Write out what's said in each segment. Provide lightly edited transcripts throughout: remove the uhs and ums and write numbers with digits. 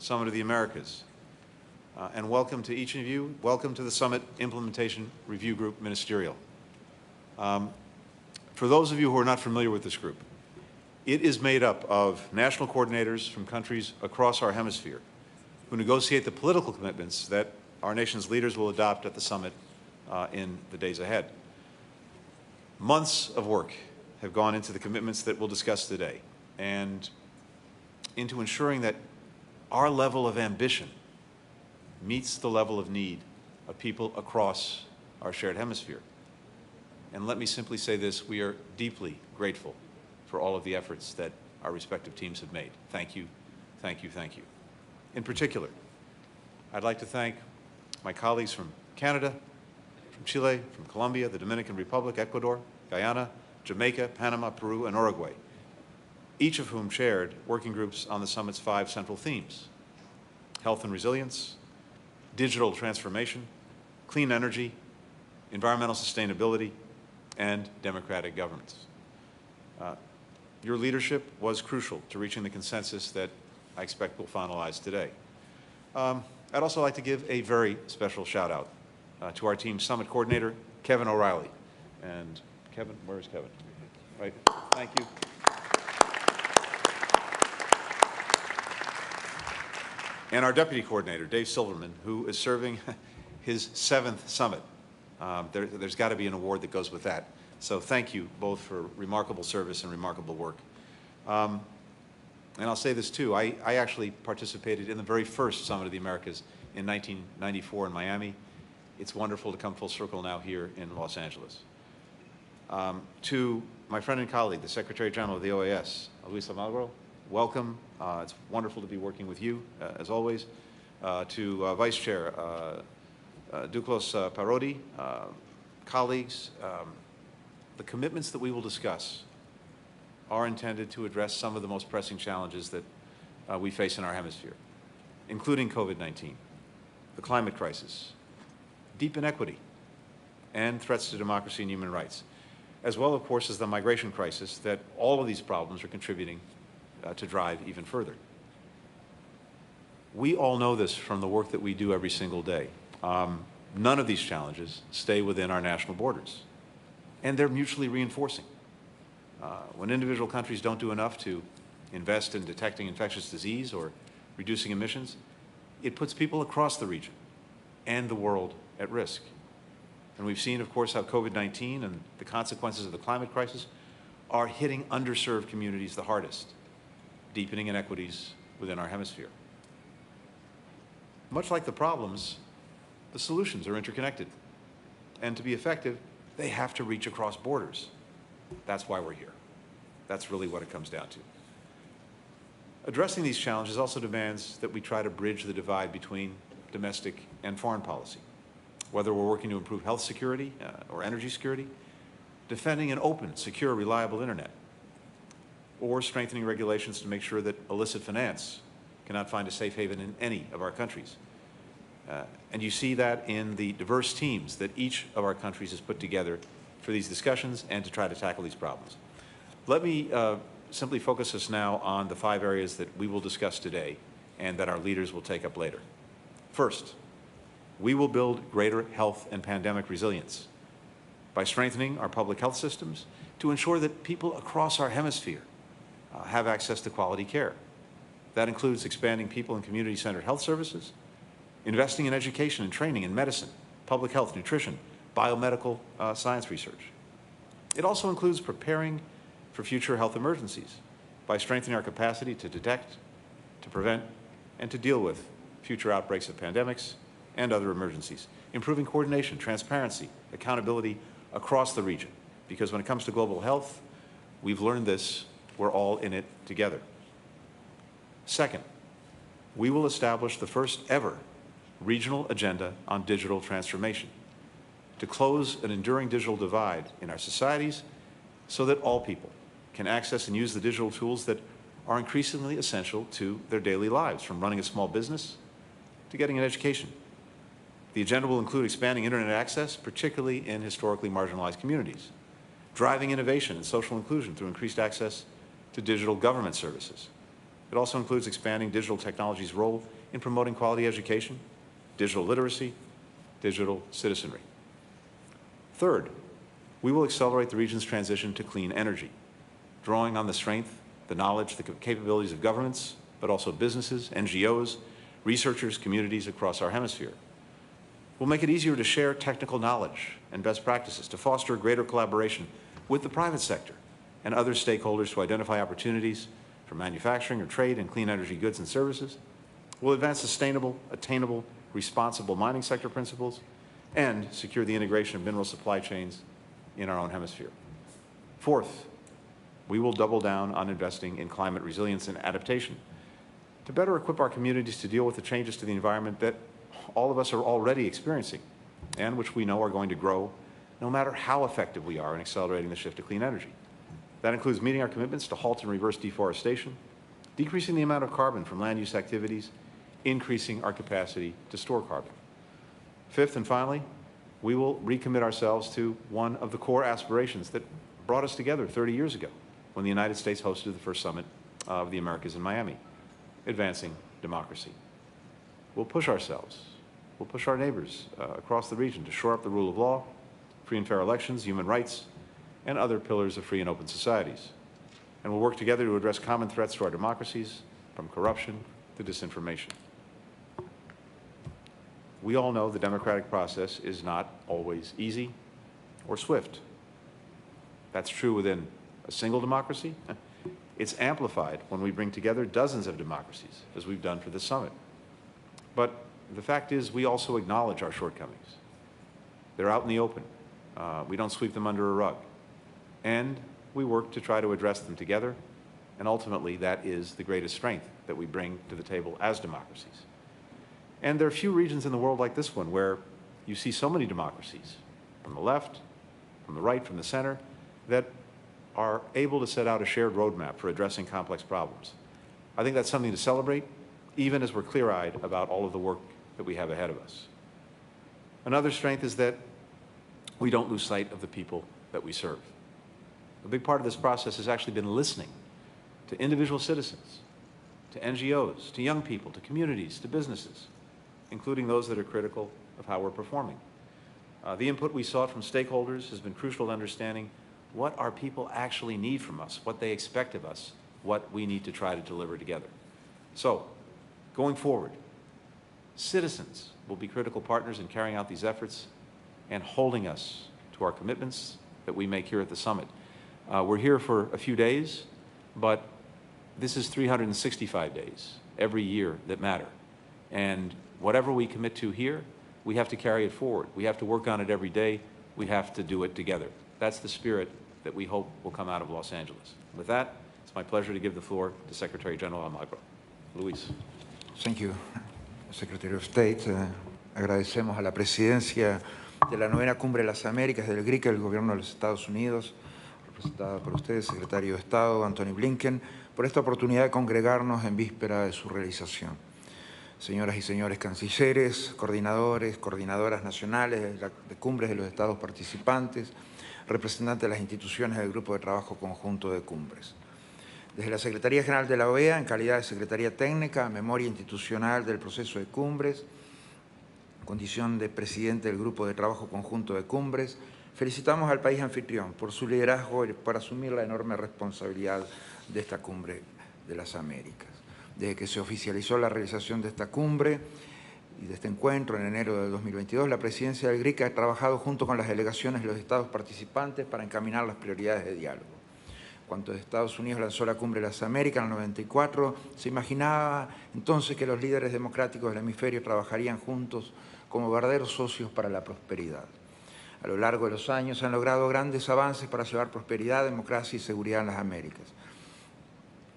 Summit of the Americas. And welcome to each of you. Welcome to the Summit Implementation Review Group Ministerial. For those of you who are not familiar with this group, it is made up of national coordinators from countries across our hemisphere who negotiate the political commitments that our nation's leaders will adopt at the summit in the days ahead. Months of work have gone into the commitments that we'll discuss today and into ensuring that our level of ambition meets the level of need of people across our shared hemisphere. And let me simply say this, we are deeply grateful for all of the efforts that our respective teams have made. Thank you, thank you, thank you. In particular, I'd like to thank my colleagues from Canada, from Chile, from Colombia, the Dominican Republic, Ecuador, Guyana, Jamaica, Panama, Peru, and Uruguay, each of whom chaired working groups on the summit's 5 central themes: health and resilience, digital transformation, clean energy, environmental sustainability, and democratic governance. Your leadership was crucial to reaching the consensus that I expect we'll finalize today. I'd also like to give a very special shout out to our team summit coordinator, Kevin O'Reilly. And Kevin, where is Kevin? Right, thank you. And our deputy coordinator, Dave Silverman, who is serving his 7th summit. There's got to be an award that goes with that. So thank you both for remarkable service and remarkable work. And I'll say this too, I actually participated in the very first Summit of the Americas in 1994 in Miami. It's wonderful to come full circle now here in Los Angeles. To my friend and colleague, the Secretary General of the OAS, Luis Almagro, welcome. It's wonderful to be working with you, as always. To Vice Chair Duclos Parodi, colleagues, the commitments that we will discuss are intended to address some of the most pressing challenges that we face in our hemisphere, including COVID-19, the climate crisis, deep inequity, and threats to democracy and human rights, as well, of course, as the migration crisis that all of these problems are contributing to drive even further. We all know this from the work that we do every single day. None of these challenges stay within our national borders, and they're mutually reinforcing. When individual countries don't do enough to invest in detecting infectious disease or reducing emissions, it puts people across the region and the world at risk. And we've seen, of course, how COVID-19 and the consequences of the climate crisis are hitting underserved communities the hardest, deepening inequities within our hemisphere. Much like the problems, the solutions are interconnected. And to be effective, they have to reach across borders. That's why we're here. That's really what it comes down to. Addressing these challenges also demands that we try to bridge the divide between domestic and foreign policy, whether we're working to improve health security or energy security, defending an open, secure, reliable internet, or strengthening regulations to make sure that illicit finance cannot find a safe haven in any of our countries. And you see that in the diverse teams that each of our countries has put together for these discussions and to try to tackle these problems. Let me simply focus us now on the 5 areas that we will discuss today and that our leaders will take up later. First, we will build greater health and pandemic resilience by strengthening our public health systems to ensure that people across our hemisphere have access to quality care. That includes expanding people and community-centered health services, investing in education and training in medicine, public health, nutrition, biomedical science research. It also includes preparing for future health emergencies by strengthening our capacity to detect, to prevent, and to deal with future outbreaks of pandemics and other emergencies, improving coordination, transparency, accountability across the region. Because when it comes to global health, we've learned this, we're all in it together. Second, we will establish the first ever regional agenda on digital transformation to close an enduring digital divide in our societies so that all people can access and use the digital tools that are increasingly essential to their daily lives, from running a small business to getting an education. The agenda will include expanding internet access, particularly in historically marginalized communities, driving innovation and social inclusion through increased access to digital government services, It also includes expanding digital technology's role in promoting quality education, digital literacy, digital citizenry. Third, we will accelerate the region's transition to clean energy, drawing on the strength, the knowledge, the capabilities of governments, but also businesses, NGOs, researchers, communities across our hemisphere. We'll make it easier to share technical knowledge and best practices, to foster greater collaboration with the private sector and other stakeholders to identify opportunities for manufacturing or trade in clean energy goods and services. We'll advance sustainable, attainable, responsible mining sector principles and secure the integration of mineral supply chains in our own hemisphere. Fourth, we will double down on investing in climate resilience and adaptation to better equip our communities to deal with the changes to the environment that all of us are already experiencing and which we know are going to grow no matter how effective we are in accelerating the shift to clean energy. That includes meeting our commitments to halt and reverse deforestation, decreasing the amount of carbon from land use activities, increasing our capacity to store carbon. Fifth and finally, we will recommit ourselves to one of the core aspirations that brought us together 30 years ago when the United States hosted the first summit of the Americas in Miami, advancing democracy. We'll push ourselves, we'll push our neighbors across the region to shore up the rule of law, free and fair elections, human rights, and other pillars of free and open societies. And we'll work together to address common threats to our democracies, from corruption to disinformation. We all know the democratic process is not always easy or swift. That's true within a single democracy. It's amplified when we bring together dozens of democracies, as we've done for this summit. But the fact is, we also acknowledge our shortcomings. They're out in the open. We don't sweep them under a rug. And we work to try to address them together, and ultimately that is the greatest strength that we bring to the table as democracies. And there are few regions in the world like this one where you see so many democracies, from the left, from the right, from the center, that are able to set out a shared roadmap for addressing complex problems. I think that's something to celebrate, even as we're clear-eyed about all of the work that we have ahead of us. Another strength is that we don't lose sight of the people that we serve. A big part of this process has actually been listening to individual citizens, to NGOs, to young people, to communities, to businesses, including those that are critical of how we're performing. The input we sought from stakeholders has been crucial to understanding what our people actually need from us, what they expect of us, what we need to try to deliver together. So, going forward, citizens will be critical partners in carrying out these efforts and holding us to our commitments that we make here at the summit. We're here for a few days, but this is 365 days every year that matter. And whatever we commit to here, we have to carry it forward. We have to work on it every day. We have to do it together. That's the spirit that we hope will come out of Los Angeles. With that, it's my pleasure to give the floor to Secretary General Almagro. Luis. Thank you, Secretary of State. Agradecemos a la presidencia de la 9ª Cumbre de las Américas del GRIC, el Gobierno de los Estados Unidos, representada por usted, Secretario de Estado Antony Blinken, por esta oportunidad de congregarnos en víspera de su realización. Señoras y señores cancilleres, coordinadores, coordinadoras nacionales de cumbres de los estados participantes, representantes de las instituciones del Grupo de Trabajo Conjunto de Cumbres. Desde la Secretaría General de la OEA, en calidad de Secretaría Técnica, Memoria Institucional del Proceso de Cumbres, condición de presidente del Grupo de Trabajo Conjunto de Cumbres, felicitamos al país anfitrión por su liderazgo y por asumir la enorme responsabilidad de esta Cumbre de las Américas. Desde que se oficializó la realización de esta cumbre y de este encuentro en enero de 2022, la presidencia del GRIC ha trabajado junto con las delegaciones de los estados participantes para encaminar las prioridades de diálogo. Cuando Estados Unidos lanzó la Cumbre de las Américas en el 94, se imaginaba entonces que los líderes democráticos del hemisferio trabajarían juntos como verdaderos socios para la prosperidad. A lo largo de los años se han logrado grandes avances para llevar prosperidad, democracia y seguridad en las Américas.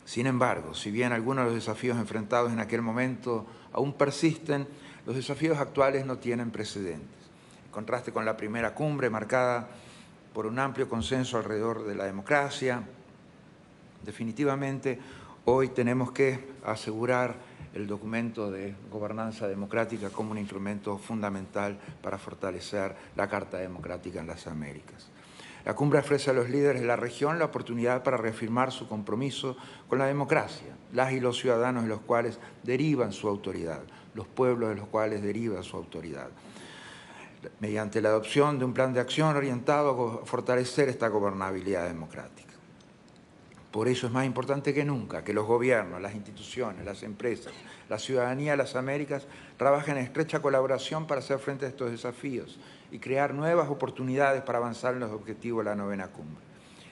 Sin embargo, si bien algunos de los desafíos enfrentados en aquel momento aún persisten, los desafíos actuales no tienen precedentes. En contraste con la primera cumbre, marcada por un amplio consenso alrededor de la democracia, definitivamente hoy tenemos que asegurar el documento de gobernanza democrática como un instrumento fundamental para fortalecer la Carta Democrática en las Américas. La cumbre ofrece a los líderes de la región la oportunidad para reafirmar su compromiso con la democracia, las y los ciudadanos de los cuales derivan su autoridad, los pueblos de los cuales deriva su autoridad, mediante la adopción de un plan de acción orientado a fortalecer esta gobernabilidad democrática. Por eso es más importante que nunca que los gobiernos, las instituciones, las empresas, la ciudadanía de las Américas trabajen en estrecha colaboración para hacer frente a estos desafíos y crear nuevas oportunidades para avanzar en los objetivos de la 9ª cumbre.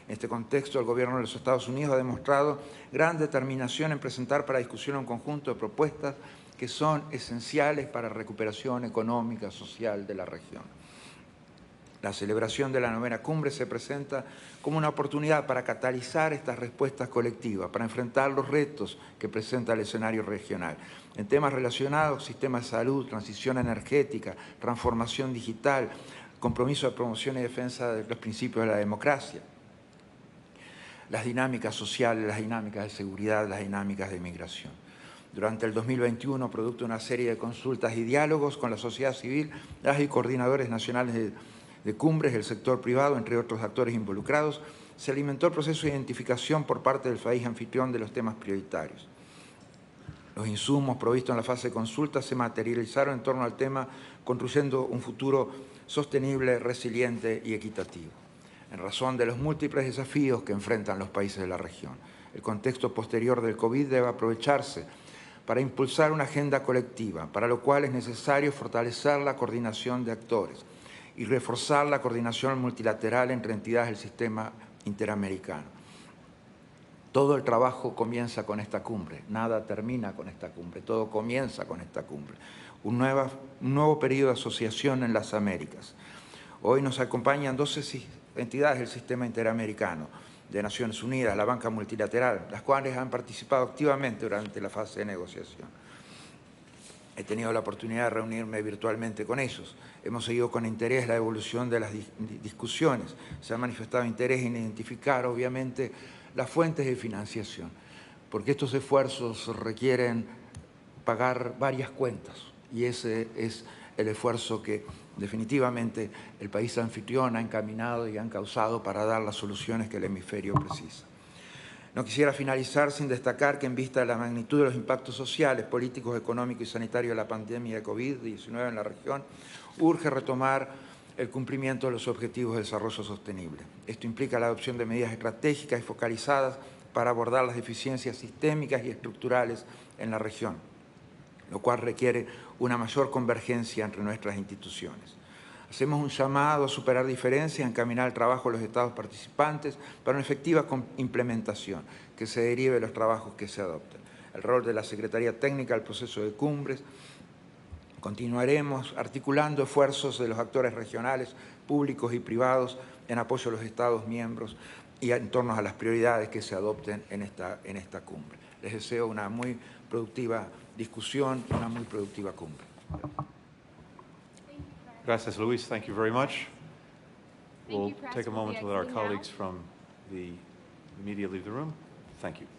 En este contexto, el gobierno de los Estados Unidos ha demostrado gran determinación en presentar para discusión un conjunto de propuestas que son esenciales para la recuperación económica y social de la región. La celebración de la 9ª cumbre se presenta como una oportunidad para catalizar estas respuestas colectivas, para enfrentar los retos que presenta el escenario regional. En temas relacionados, sistemas de salud, transición energética, transformación digital, compromiso de promoción y defensa de los principios de la democracia, las dinámicas sociales, las dinámicas de seguridad, las dinámicas de migración. Durante el 2021, producto de una serie de consultas y diálogos con la sociedad civil, las y coordinadores nacionales de cumbres, el sector privado, entre otros actores involucrados, se alimentó el proceso de identificación por parte del país anfitrión de los temas prioritarios. Los insumos provistos en la fase de consulta se materializaron en torno al tema construyendo un futuro sostenible, resiliente y equitativo. En razón de los múltiples desafíos que enfrentan los países de la región, el contexto posterior del COVID debe aprovecharse para impulsar una agenda colectiva, para lo cual es necesario fortalecer la coordinación de actores y reforzar la coordinación multilateral entre entidades del sistema interamericano. Todo el trabajo comienza con esta cumbre, nada termina con esta cumbre, todo comienza con esta cumbre. Un nuevo periodo de asociación en las Américas. Hoy nos acompañan 12 entidades del sistema interamericano, de Naciones Unidas, la banca multilateral, las cuales han participado activamente durante la fase de negociación. He tenido la oportunidad de reunirme virtualmente con ellos. Hemos seguido con interés la evolución de las discusiones. Se ha manifestado interés en identificar, obviamente, las fuentes de financiación, porque estos esfuerzos requieren pagar varias cuentas y ese es el esfuerzo que definitivamente el país anfitrión ha encaminado y ha encauzado para dar las soluciones que el hemisferio precisa. No quisiera finalizar sin destacar que en vista de la magnitud de los impactos sociales, políticos, económicos y sanitarios de la pandemia de COVID-19 en la región, urge retomar el cumplimiento de los objetivos de desarrollo sostenible. Esto implica la adopción de medidas estratégicas y focalizadas para abordar las deficiencias sistémicas y estructurales en la región, lo cual requiere una mayor convergencia entre nuestras instituciones. Hacemos un llamado a superar diferencias, encaminar el trabajo de los Estados participantes para una efectiva implementación que se derive de los trabajos que se adopten. El rol de la Secretaría Técnica del proceso de cumbres. Continuaremos articulando esfuerzos de los actores regionales, públicos y privados en apoyo a los Estados miembros y en torno a las prioridades que se adopten en esta cumbre. Les deseo una muy productiva discusión y una muy productiva cumbre. Gracias, Luis. Thank you very much. Thank We'll you, Press. take a We'll moment be to let our exiting now. colleagues from the media leave the room. Thank you.